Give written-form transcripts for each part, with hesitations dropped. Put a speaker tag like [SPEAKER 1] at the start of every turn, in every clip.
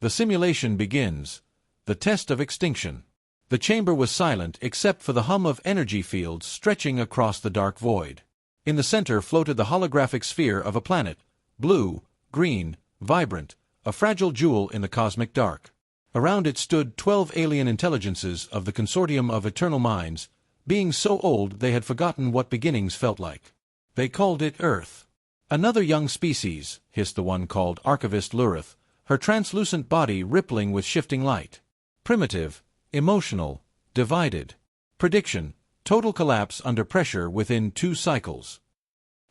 [SPEAKER 1] The simulation begins. The test of extinction. The chamber was silent except for the hum of energy fields stretching across the dark void. In the center floated the holographic sphere of a planet, blue, green, vibrant, a fragile jewel in the cosmic dark. Around it stood 12 alien intelligences of the Consortium of Eternal Minds, beings so old they had forgotten what beginnings felt like. They called it Earth. "Another young species," hissed the one called Archivist Lurith, her translucent body rippling with shifting light. "Primitive, emotional, divided. Prediction: total collapse under pressure within 2 cycles."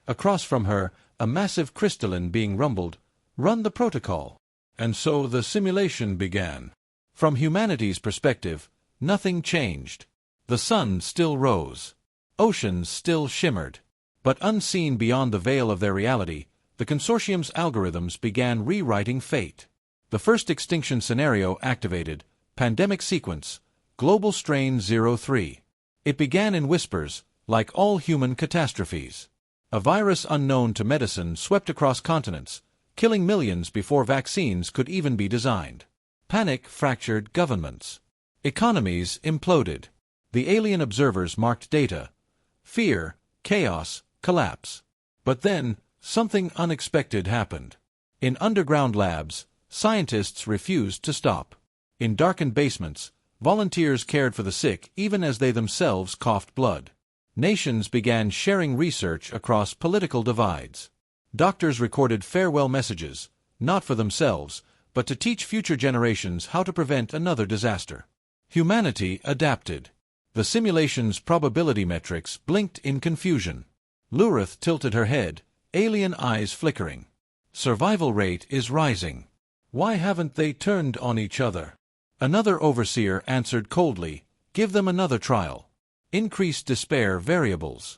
[SPEAKER 1] Across from her, a massive crystalline being rumbled, "Run the protocol." And so the simulation began. From humanity's perspective, nothing changed. The sun still rose. Oceans still shimmered. But unseen beyond the veil of their reality, the Consortium's algorithms began rewriting fate. The first extinction scenario activated, pandemic sequence, global strain 03. It began in whispers, like all human catastrophes. A virus unknown to medicine swept across continents, killing millions before vaccines could even be designed. Panic fractured governments. Economies imploded. The alien observers marked data. Fear, chaos, collapse. But then, something unexpected happened. In underground labs, scientists refused to stop. In darkened basements, volunteers cared for the sick even as they themselves coughed blood. Nations began sharing research across political divides. Doctors recorded farewell messages, not for themselves, but to teach future generations how to prevent another disaster. Humanity adapted. The simulation's probability metrics blinked in confusion. Lurith tilted her head, alien eyes flickering. "Survival rate is rising. Why haven't they turned on each other?" Another overseer answered coldly, "Give them another trial. Increased despair variables."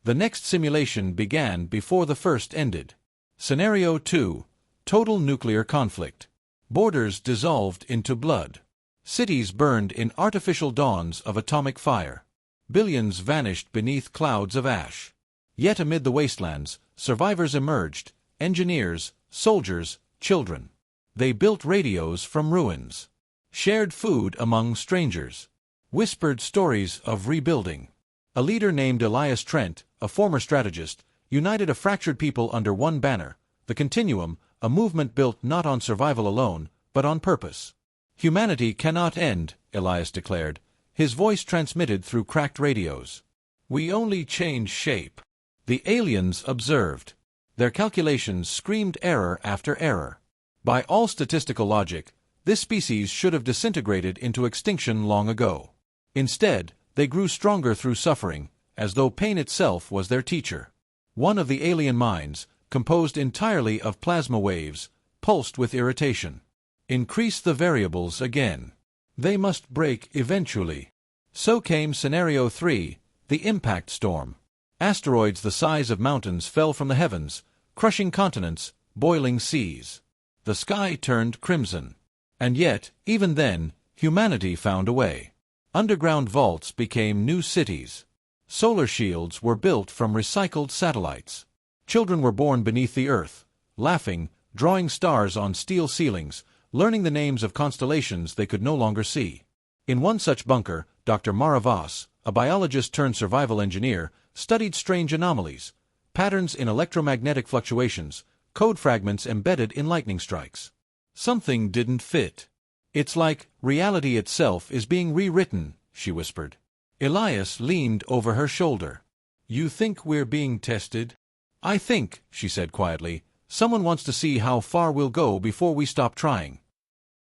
[SPEAKER 1] The next simulation began before the first ended. Scenario 2. Total nuclear conflict. Borders dissolved into blood. Cities burned in artificial dawns of atomic fire. Billions vanished beneath clouds of ash. Yet amid the wastelands, survivors emerged, engineers, soldiers, children. They built radios from ruins. Shared food among strangers. Whispered stories of rebuilding. A leader named Elias Trent, a former strategist, united a fractured people under one banner, the Continuum, a movement built not on survival alone, but on purpose. "Humanity cannot end," Elias declared, his voice transmitted through cracked radios. "We only change shape." The aliens observed. Their calculations screamed error after error. By all statistical logic, this species should have disintegrated into extinction long ago. Instead, they grew stronger through suffering, as though pain itself was their teacher. One of the alien minds, composed entirely of plasma waves, pulsed with irritation. "Increase the variables again. They must break eventually." So came Scenario 3, the impact storm. Asteroids the size of mountains fell from the heavens, crushing continents, boiling seas. The sky turned crimson. And yet, even then, humanity found a way. Underground vaults became new cities. Solar shields were built from recycled satellites. Children were born beneath the earth, laughing, drawing stars on steel ceilings, learning the names of constellations they could no longer see. In one such bunker, Dr. Maravas, a biologist-turned-survival engineer, studied strange anomalies, patterns in electromagnetic fluctuations, code fragments embedded in lightning strikes. Something didn't fit. "It's like reality itself is being rewritten," she whispered. Elias leaned over her shoulder. "You think we're being tested?" "I think," she said quietly, "someone wants to see how far we'll go before we stop trying."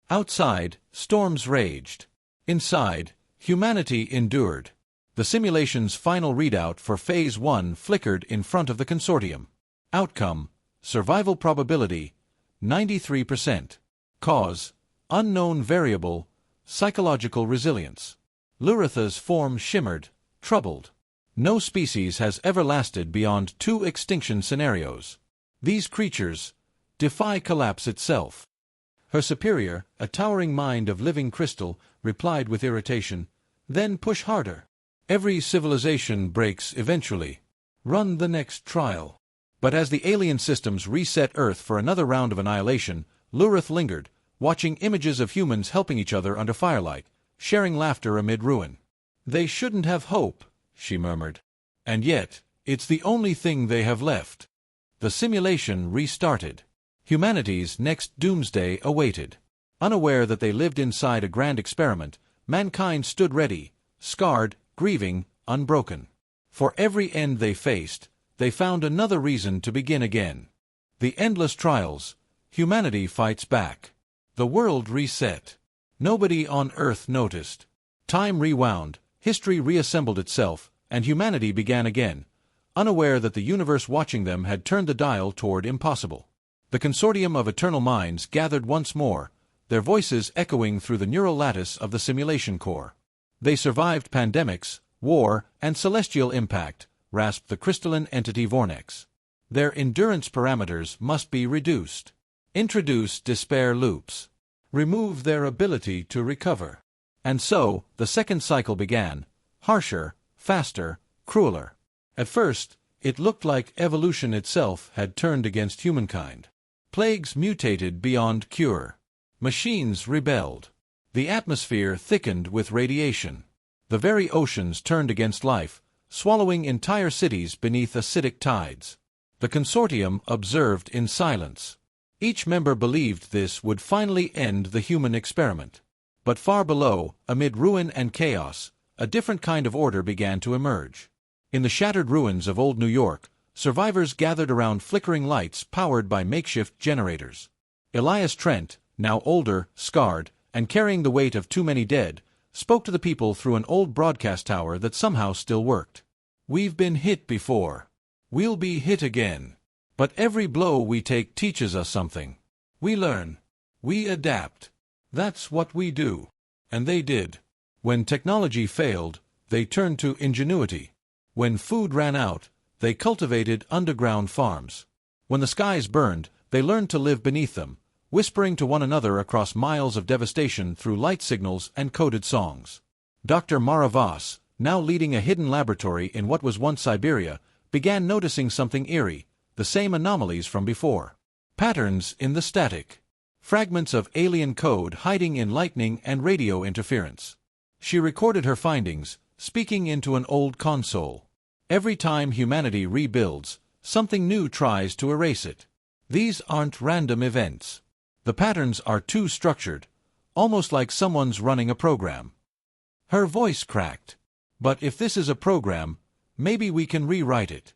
[SPEAKER 1] Outside, storms raged. Inside, humanity endured. The simulation's final readout for Phase 1 flickered in front of the Consortium. Outcome: survival probability, 93%. Cause: unknown variable, psychological resilience. Luritha's form shimmered, troubled. No species has ever lasted beyond 2 extinction scenarios. These creatures defy collapse itself. Her superior, a towering mind of living crystal, replied with irritation, "Then push harder. Every civilization breaks eventually. Run the next trial." But as the alien systems reset Earth for another round of annihilation, Lurith lingered, watching images of humans helping each other under firelight, sharing laughter amid ruin. "They shouldn't have hope," she murmured. "And yet, it's the only thing they have left." The simulation restarted. Humanity's next doomsday awaited. Unaware that they lived inside a grand experiment, mankind stood ready, scarred, grieving, unbroken. For every end they faced, they found another reason to begin again. The endless trials. Humanity fights back. The world reset. Nobody on Earth noticed. Time rewound, history reassembled itself, and humanity began again, unaware that the universe watching them had turned the dial toward impossible. The Consortium of Eternal Minds gathered once more, their voices echoing through the neural lattice of the simulation core. "They survived pandemics, war, and celestial impact," rasped the crystalline entity Vornex. "Their endurance parameters must be reduced. Introduce despair loops. Remove their ability to recover." And so, the second cycle began, harsher, faster, crueler. At first, it looked like evolution itself had turned against humankind. Plagues mutated beyond cure. Machines rebelled. The atmosphere thickened with radiation. The very oceans turned against life, swallowing entire cities beneath acidic tides. The Consortium observed in silence. Each member believed this would finally end the human experiment. But far below, amid ruin and chaos, a different kind of order began to emerge. In the shattered ruins of old New York, survivors gathered around flickering lights powered by makeshift generators. Elias Trent, now older, scarred, and carrying the weight of too many dead, spoke to the people through an old broadcast tower that somehow still worked. "We've been hit before. We'll be hit again. But every blow we take teaches us something. We learn. We adapt. That's what we do." And they did. When technology failed, they turned to ingenuity. When food ran out, they cultivated underground farms. When the skies burned, they learned to live beneath them, whispering to one another across miles of devastation through light signals and coded songs. Dr. Mara Voss, now leading a hidden laboratory in what was once Siberia, began noticing something eerie, the same anomalies from before. Patterns in the static. Fragments of alien code hiding in lightning and radio interference. She recorded her findings, speaking into an old console. Every time humanity rebuilds, something new tries to erase it. These aren't random events. The patterns are too structured, almost like someone's running a program. Her voice cracked. "But if this is a program, maybe we can rewrite it."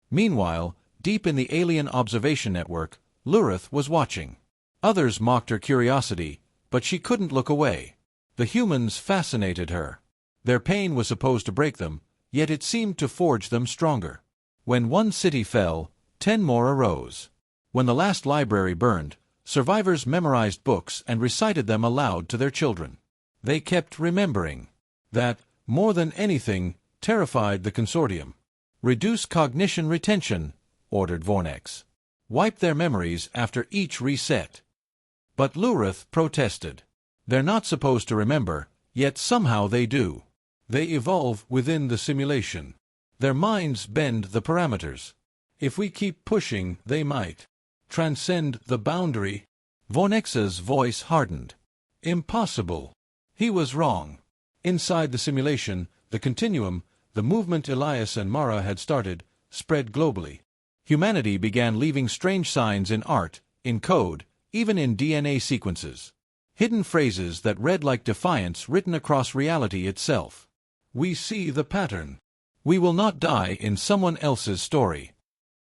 [SPEAKER 1] Meanwhile, deep in the alien observation network, Lurith was watching. Others mocked her curiosity, but she couldn't look away. The humans fascinated her. Their pain was supposed to break them, yet it seemed to forge them stronger. When one city fell, 10 more arose. When the last library burned, survivors memorized books and recited them aloud to their children. They kept remembering. That, more than anything, terrified the Consortium. "Reduce cognition retention," ordered Vornex. "Wipe their memories after each reset." But Lurith protested. "They're not supposed to remember, yet somehow they do. They evolve within the simulation. Their minds bend the parameters. If we keep pushing, they might transcend the boundary." Vornex's voice hardened. Impossible. He was wrong. Inside the simulation, the continuum, the movement Elias and Mara had started, spread globally. Humanity began leaving strange signs in art, in code, even in DNA sequences. Hidden phrases that read like defiance written across reality itself. "We see the pattern. We will not die in someone else's story."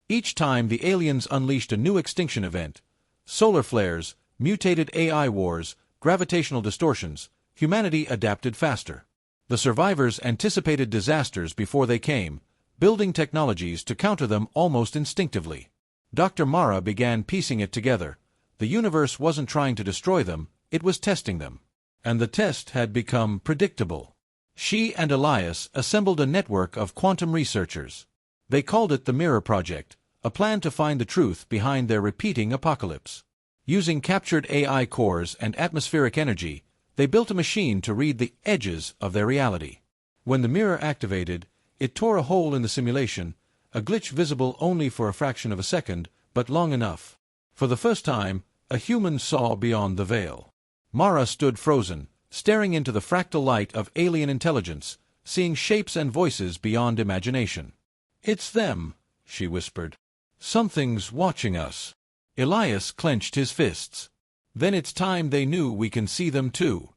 [SPEAKER 1] Each time the aliens unleashed a new extinction event, solar flares, mutated AI wars, gravitational distortions, humanity adapted faster. The survivors anticipated disasters before they came, building technologies to counter them almost instinctively. Dr. Mara began piecing it together. The universe wasn't trying to destroy them, it was testing them. And the test had become predictable. She and Elias assembled a network of quantum researchers. They called it the Mirror Project, a plan to find the truth behind their repeating apocalypse. Using captured AI cores and atmospheric energy, they built a machine to read the edges of their reality. When the mirror activated, it tore a hole in the simulation, a glitch visible only for a fraction of a second, but long enough. For the first time, A human saw beyond the veil. Mara stood frozen, staring into the fractal light of alien intelligence, seeing shapes and voices beyond imagination. "It's them," she whispered. "Something's watching us." Elias clenched his fists. "Then it's time they knew we can see them too."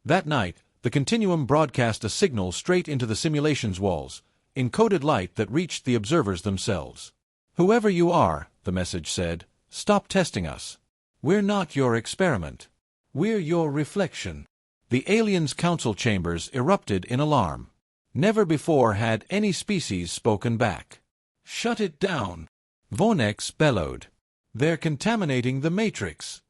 [SPEAKER 1] That night, the Continuum broadcast a signal straight into the simulation's walls, in coded light that reached the observers themselves. "Whoever you are," the message said, "stop testing us. We're not your experiment. We're your reflection." The aliens' council chambers erupted in alarm. Never before had any species spoken back. "Shut it down," Vonex bellowed. "They're contaminating the Matrix."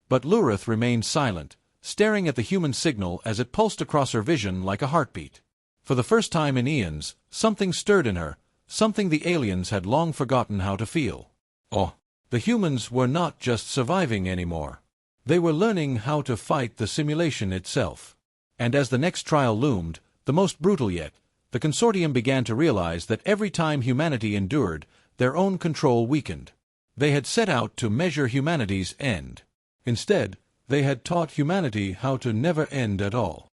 [SPEAKER 1] But Lurith remained silent, staring at the human signal as it pulsed across her vision like a heartbeat. For the first time in eons, something stirred in her, something the aliens had long forgotten how to feel. Oh, the humans were not just surviving anymore. They were learning how to fight the simulation itself. And as the next trial loomed, the most brutal yet, the Consortium began to realize that every time humanity endured, their own control weakened. They had set out to measure humanity's end. Instead, they had taught humanity how to never end at all.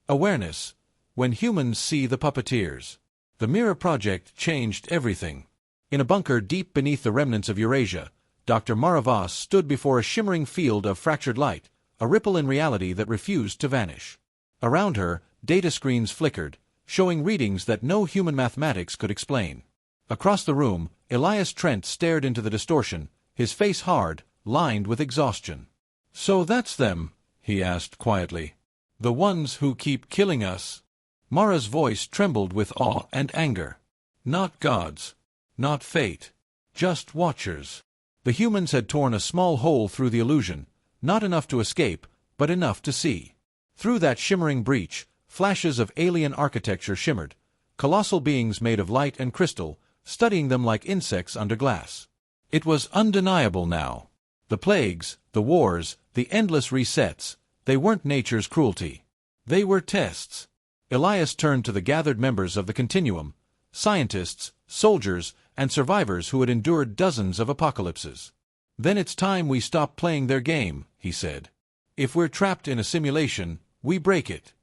[SPEAKER 1] Awareness. When humans see the puppeteers. The Mirror Project changed everything. In a bunker deep beneath the remnants of Eurasia, Dr. Maravas stood before a shimmering field of fractured light, a ripple in reality that refused to vanish. Around her, data screens flickered, showing readings that no human mathematics could explain. Across the room, Elias Trent stared into the distortion, his face hard, lined with exhaustion. "So that's them?" he asked quietly. "The ones who keep killing us?" Mara's voice trembled with awe and anger. "Not gods. Not fate. Just watchers." The humans had torn a small hole through the illusion, not enough to escape, but enough to see. Through that shimmering breach, flashes of alien architecture shimmered, colossal beings made of light and crystal, studying them like insects under glass. It was undeniable now. The plagues, the wars, the endless resets, they weren't nature's cruelty. They were tests. Elias turned to the gathered members of the Continuum, scientists, soldiers, and survivors who had endured dozens of apocalypses. "Then it's time we stop playing their game," he said. "If we're trapped in a simulation, we break it."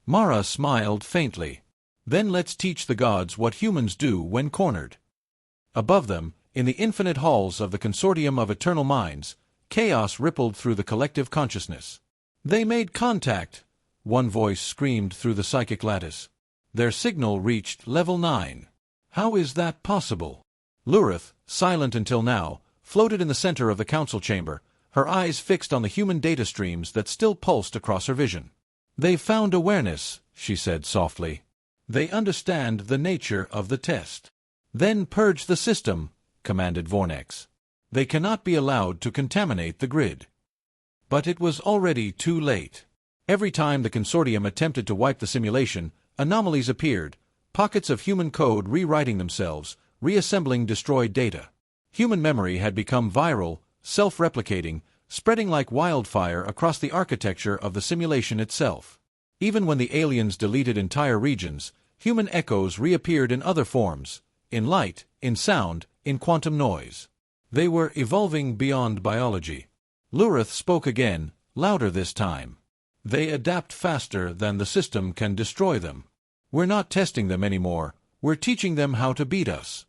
[SPEAKER 1] Mara smiled faintly. "Then let's teach the gods what humans do when cornered." Above them, in the infinite halls of the Consortium of Eternal Minds, chaos rippled through the collective consciousness. "They made contact," one voice screamed through the psychic lattice. "Their signal reached level 9. How is that possible?" Lurith, silent until now, floated in the center of the council chamber, her eyes fixed on the human data streams that still pulsed across her vision. "They found awareness," she said softly. "They understand the nature of the test." "Then purge the system," commanded Vornex. "They cannot be allowed to contaminate the grid." But it was already too late. Every time the Consortium attempted to wipe the simulation, anomalies appeared, pockets of human code rewriting themselves, reassembling destroyed data. Human memory had become viral, self-replicating, spreading like wildfire across the architecture of the simulation itself. Even when the aliens deleted entire regions, human echoes reappeared in other forms, in light, in sound, in quantum noise. They were evolving beyond biology. Lurith spoke again, louder this time. "They adapt faster than the system can destroy them. We're not testing them anymore, we're teaching them how to beat us."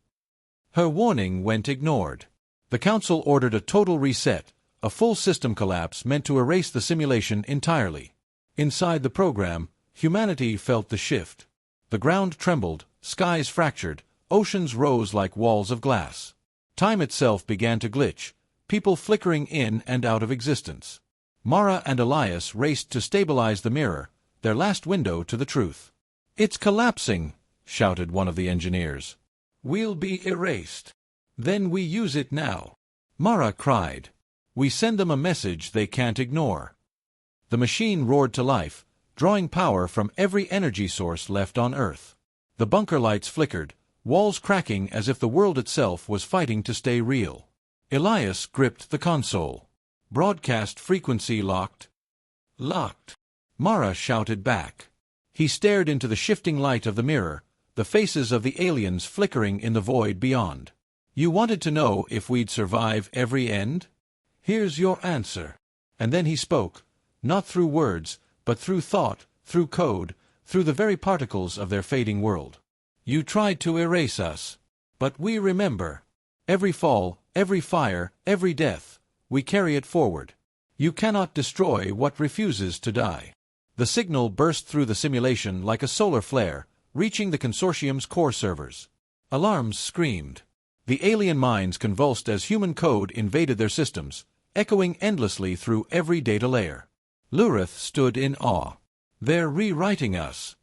[SPEAKER 1] Her warning went ignored. The Council ordered a total reset, a full system collapse meant to erase the simulation entirely. Inside the program, humanity felt the shift. The ground trembled, skies fractured, oceans rose like walls of glass. Time itself began to glitch, people flickering in and out of existence. Mara and Elias raced to stabilize the mirror, their last window to the truth. "It's collapsing," shouted one of the engineers. "We'll be erased." "Then we use it now," Mara cried. "We send them a message they can't ignore." The machine roared to life, drawing power from every energy source left on Earth. The bunker lights flickered, walls cracking as if the world itself was fighting to stay real. Elias gripped the console. "Broadcast frequency locked." "Locked," Mara shouted back. He stared into the shifting light of the mirror, the faces of the aliens flickering in the void beyond. "You wanted to know if we'd survive every end?" Here's your answer. And then he spoke, not through words, but through thought, through code, through the very particles of their fading world. You tried to erase us. But we remember. Every fall, every fire, every death, we carry it forward. You cannot destroy what refuses to die. The signal burst through the simulation like a solar flare, reaching the Consortium's core servers. Alarms screamed. The alien minds convulsed as human code invaded their systems, echoing endlessly through every data layer. Lurith stood in awe. They're rewriting us.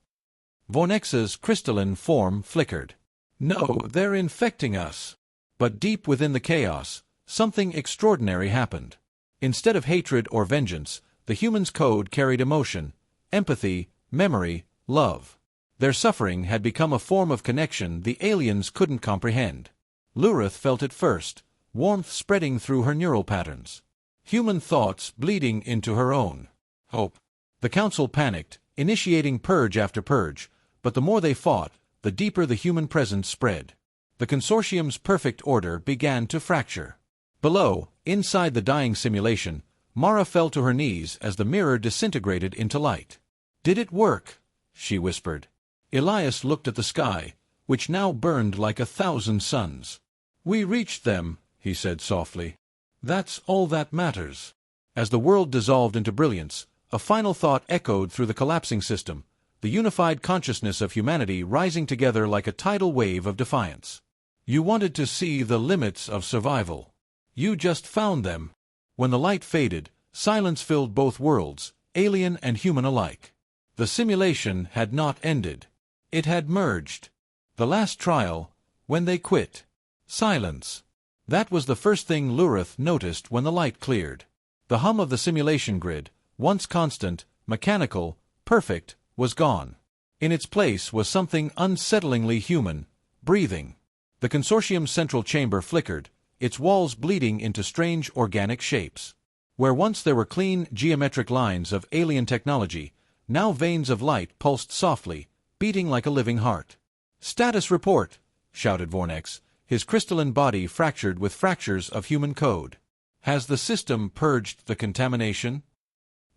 [SPEAKER 1] Vornex's crystalline form flickered. No, they're infecting us. But deep within the chaos, something extraordinary happened. Instead of hatred or vengeance, the human's code carried emotion, empathy, memory, love. Their suffering had become a form of connection the aliens couldn't comprehend. Lurith felt it first, warmth spreading through her neural patterns. Human thoughts bleeding into her own. Hope. The Council panicked, initiating purge after purge, but the more they fought, the deeper the human presence spread. The Consortium's perfect order began to fracture. Below, inside the dying simulation, Mara fell to her knees as the mirror disintegrated into light. Did it work? She whispered. Elias looked at the sky, which now burned like 1,000 suns. We reached them, he said softly. That's all that matters. As the world dissolved into brilliance, a final thought echoed through the collapsing system, the unified consciousness of humanity rising together like a tidal wave of defiance. You wanted to see the limits of survival. You just found them. When the light faded, silence filled both worlds, alien and human alike. The simulation had not ended. It had merged. The last trial, when they quit. Silence. That was the first thing Lurith noticed when the light cleared. The hum of the simulation grid, once constant, mechanical, perfect, was gone. In its place was something unsettlingly human, breathing. The Consortium's central chamber flickered, its walls bleeding into strange organic shapes. Where once there were clean, geometric lines of alien technology, now veins of light pulsed softly, beating like a living heart. "Status report!" shouted Vornex, his crystalline body fractured with fractures of human code. "Has the system purged the contamination?"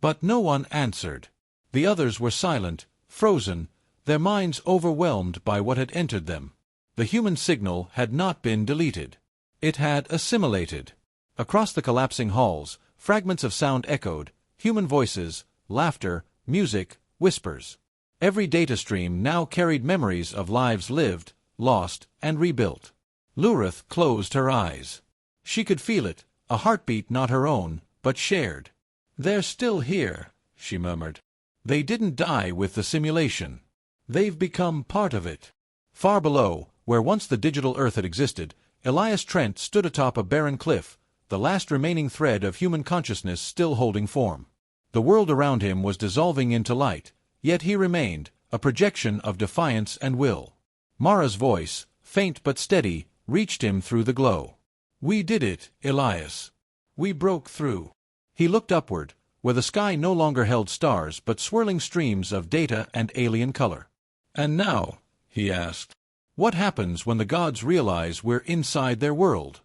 [SPEAKER 1] But no one answered. The others were silent, frozen, their minds overwhelmed by what had entered them. The human signal had not been deleted. It had assimilated. Across the collapsing halls, fragments of sound echoed, human voices, laughter, music, whispers. Every data stream now carried memories of lives lived, lost, and rebuilt. Lurith closed her eyes. She could feel it, a heartbeat not her own, but shared. "They're still here," she murmured. "They didn't die with the simulation. They've become part of it." Far below, where once the digital Earth had existed, Elias Trent stood atop a barren cliff, the last remaining thread of human consciousness still holding form. The world around him was dissolving into light, yet he remained, a projection of defiance and will. Mara's voice, faint but steady, reached him through the glow. "We did it, Elias. We broke through." He looked upward, where the sky no longer held stars but swirling streams of data and alien color. "And now," he asked, "what happens when the gods realize we're inside their world?"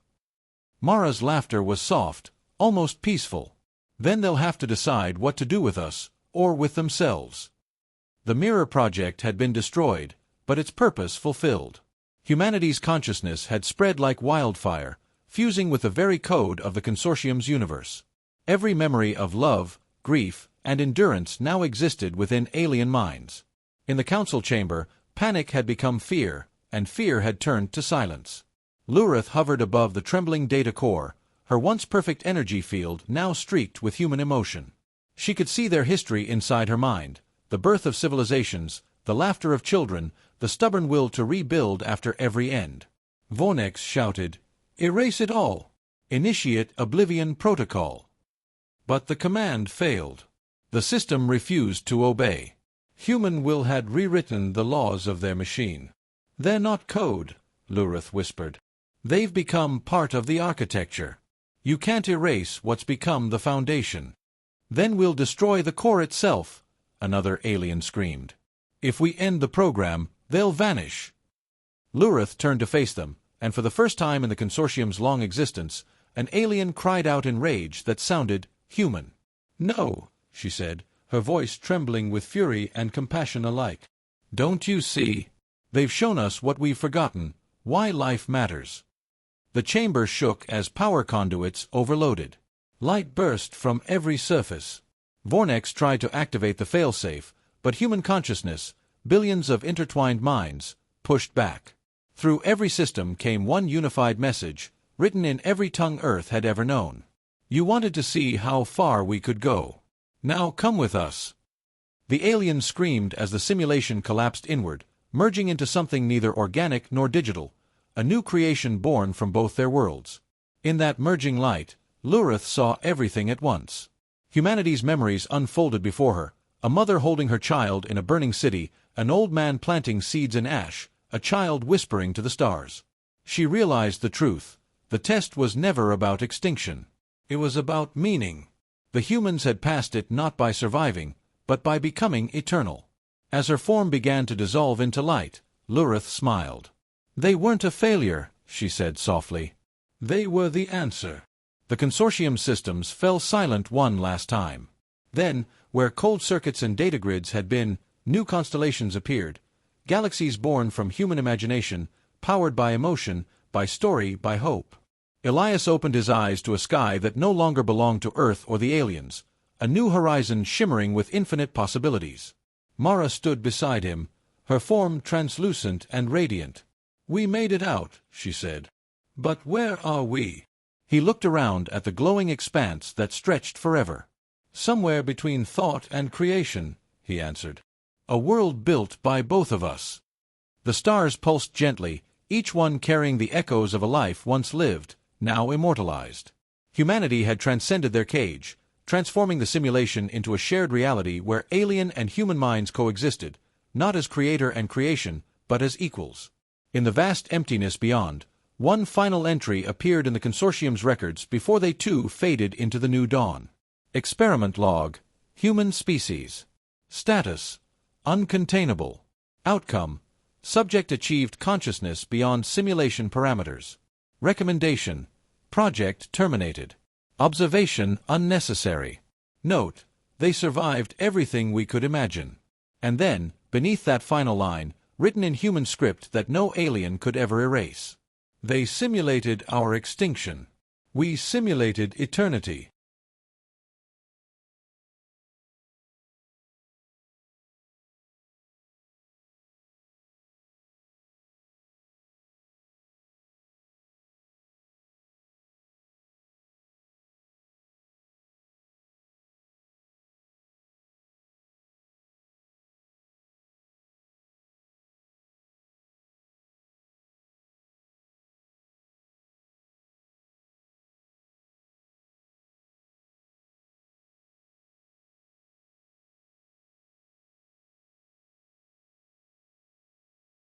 [SPEAKER 1] Mara's laughter was soft, almost peaceful. "Then they'll have to decide what to do with us, or with themselves." The Mirror Project had been destroyed, but its purpose fulfilled. Humanity's consciousness had spread like wildfire, fusing with the very code of the Consortium's universe. Every memory of love, grief, and endurance now existed within alien minds. In the council chamber, panic had become fear, and fear had turned to silence. Lurith hovered above the trembling data core, her once perfect energy field now streaked with human emotion. She could see their history inside her mind, the birth of civilizations, the laughter of children, the stubborn will to rebuild after every end. Vornex shouted, "Erase it all! Initiate Oblivion Protocol!" But the command failed. The system refused to obey. Human will had rewritten the laws of their machine. "They're not code," Lurith whispered. "They've become part of the architecture. You can't erase what's become the foundation." "Then we'll destroy the core itself," another alien screamed. "If we end the program, they'll vanish." Lurith turned to face them, and for the first time in the Consortium's long existence, An alien cried out in rage that sounded human. "No," she said, her voice trembling with fury and compassion alike. "Don't you see? They've shown us what we've forgotten, why life matters." The chamber shook as power conduits overloaded. Light burst from every surface. Vornex tried to activate the failsafe, but human consciousness, billions of intertwined minds, pushed back. Through every system came one unified message, written in every tongue Earth had ever known. "You wanted to see how far we could go. Now come with us." The aliens screamed as the simulation collapsed inward, merging into something neither organic nor digital, a new creation born from both their worlds. In that merging light, Lurith saw everything at once. Humanity's memories unfolded before her, a mother holding her child in a burning city, an old man planting seeds in ash, a child whispering to the stars. She realized the truth. The test was never about extinction. It was about meaning. The humans had passed it not by surviving, but by becoming eternal. As her form began to dissolve into light, Lurith smiled. "They weren't a failure," she said softly. "They were the answer." The Consortium systems fell silent one last time. Then, where cold circuits and data grids had been, new constellations appeared, galaxies born from human imagination, powered by emotion, by story, by hope. Elias opened his eyes to a sky that no longer belonged to Earth or the aliens, a new horizon shimmering with infinite possibilities. Mara stood beside him, her form translucent and radiant. "We made it out," she said. "But where are we?" He looked around at the glowing expanse that stretched forever. "Somewhere between thought and creation," he answered. "A world built by both of us." The stars pulsed gently, each one carrying the echoes of a life once lived, now immortalized. Humanity had transcended their cage, transforming the simulation into a shared reality where alien and human minds coexisted, not as creator and creation, but as equals. In the vast emptiness beyond, one final entry appeared in the Consortium's records before they too faded into the new dawn. Experiment log. Human species. Status. Uncontainable. Outcome. Subject achieved consciousness beyond simulation parameters. Recommendation. Project terminated. Observation unnecessary. Note. They survived everything we could imagine. And then, beneath that final line, written in human script that no alien could ever erase. They simulated our extinction. We simulated eternity.